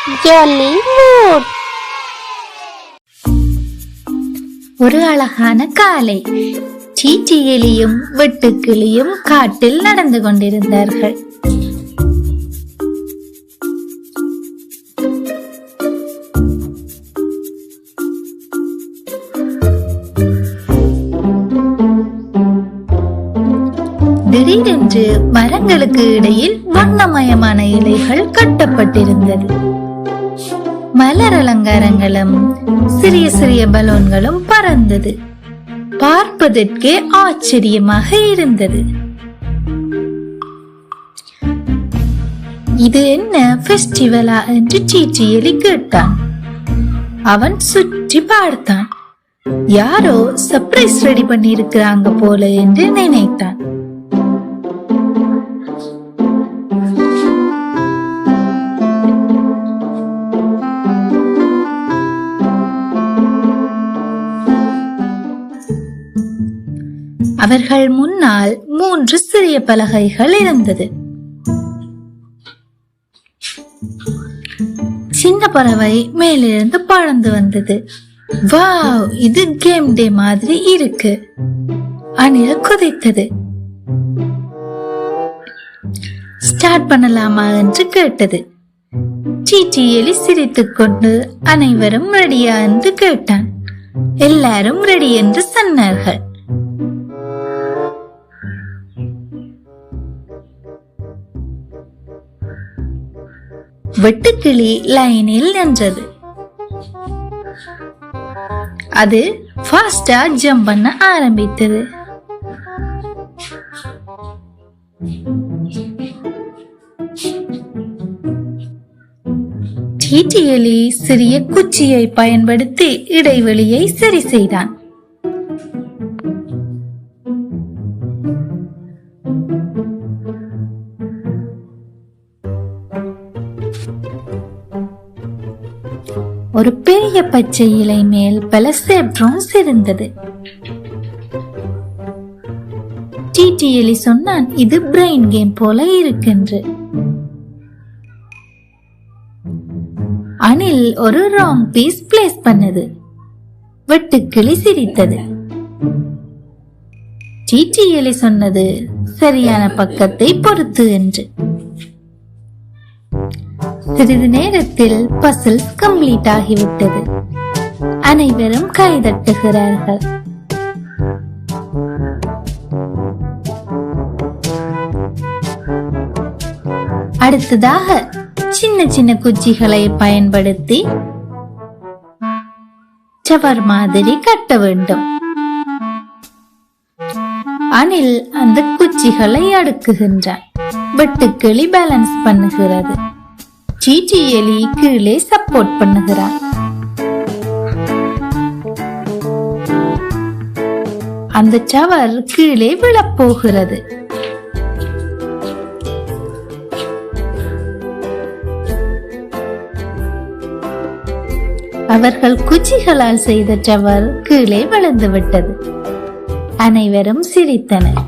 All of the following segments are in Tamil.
Jolly mood. ஒரு அழகான காலை. சீச்சி எலியும் வெட்டுக்கிளியும் காட்டில் நடந்து கொண்டிருந்தார்கள். திடீரென்று மரங்களுக்கு இடையில் வண்ணமயமான இலைகள் கட்டப்பட்டிருந்தது. மலர் அலங்காரங்களும் சிறிய சிறிய பலூன்களும் பறந்தது. பார்ப்பதற்கே ஆச்சரியமாக இருந்தது. இது என்ன ஃபெஸ்டிவலா என்று சீச்சி எலி கேட்டான். அவன் சுற்றி பார்த்தான். யாரோ சர்ப்ரைஸ் ரெடி பண்ணி இருக்கிறாங்க போல என்று நினைத்தான். அவர்கள் முன்னால் 3 சிறிய பலகைகள் இருந்தது. சின்ன பறவை மேலிருந்து பறந்து வந்தது. வாவ், இது கேம் டே மாதிரி இருக்கு. அணில் குதித்தது. ஸ்டார்ட் பண்ணலாமா என்று கேட்டது. சீச்சி எலி சிரித்துக் கொண்டு அனைவரும் ரெடியா என்று கேட்டான். எல்லாரும் ரெடி என்று சொன்னார்கள். வெட்டுக்கிளி லைனில் நின்றது. அது ஃபாஸ்டா ஜம்ப் பண்ண ஆரம்பித்தது. சீச்சி எலி சிறிய குச்சியை பயன்படுத்தி இடைவெளியை சரி செய்தான். ஒரு பெரிய பச்சை இலை மேல் பல சேப்ட்ரோன்ஸ் இருந்தது. சீச்சி எலி சொன்னான், இது பிரெயின் கேம் போல இருக்கென்று. அணில் ஒரு ராங் பீஸ் பிளேஸ் பண்ணது. வெட்டுக்கிளி சிரித்தது. சீச்சி எலி சொன்னது, சரியான பக்கத்தை பொறுத்து என்று. சிறிது நேரத்தில் பசில் கம்ப்ளீட் ஆகிவிட்டது. அனைவரும் கைதட்டுகிறார்கள். அடுத்ததாக சின்ன சின்ன குச்சிகளை பயன்படுத்தி சவர் மாதிரி கட்ட வேண்டும். அணில் அந்த குச்சிகளை அடுக்குகின்றான். வெட்டுக்கிளி பேலன்ஸ் பண்ணுகிறது. சீச்சி எலி கீழே சப்போர்ட் பண்ணுகிறார். அந்த சவர் கீழே விழப்போகிறது. அவர்கள் குச்சிகளால் செய்த சவர் கீழே விழுந்து விட்டது. அனைவரும் சிரித்தனர்.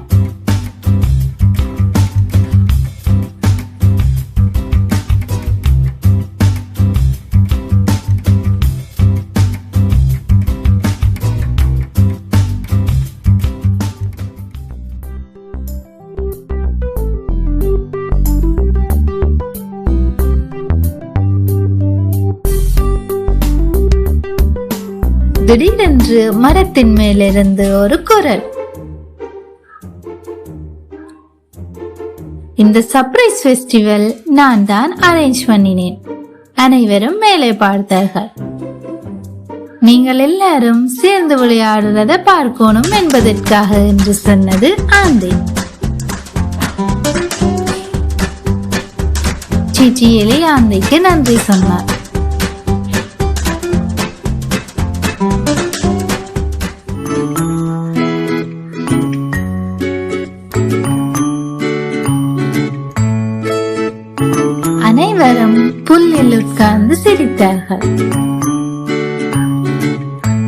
திடீரென்று மரத்தின் மேலிருந்து ஒரு குரல், இந்த சர்ப்ரைஸ் ஃபெஸ்டிவல் நான் தான் அரேஞ்ச் பண்ணினேன். அனைவரும் மேலே பார்த்தார்கள். நீங்கள் எல்லாரும் சேர்ந்து விளையாடுறத பார்க்கணும் என்பதற்காக என்று சொன்னது ஆந்தை. சீச்சி எலி ஆந்தைக்கு நன்றி சொன்னார். அனைவரும் புல்லில் உட்கார்ந்து சிரித்தார்கள்.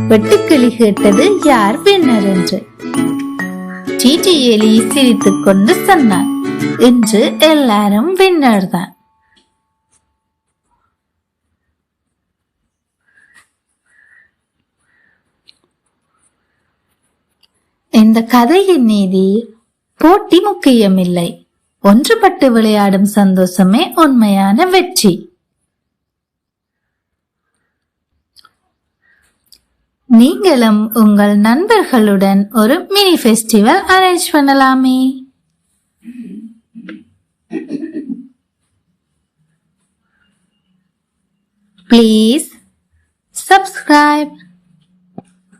வெட்டுக்கிளி கேட்டது யார் வின்னர் என்று. சீச்சி எலி சிரித்துக் கொண்டு சொன்னார், இன்று எல்லாரும் வின்னர் தான். இந்த கதையின் நீதி போட்டி முக்கியமில்லை, ஒன்றுபட்டு விளையாடும் சந்தோஷமே உண்மையான வெற்றி. நீங்களும் உங்கள் நண்பர்களுடன் ஒரு மினி ஃபெஸ்டிவல் அரேஞ்ச் பண்ணலாமே. Please subscribe.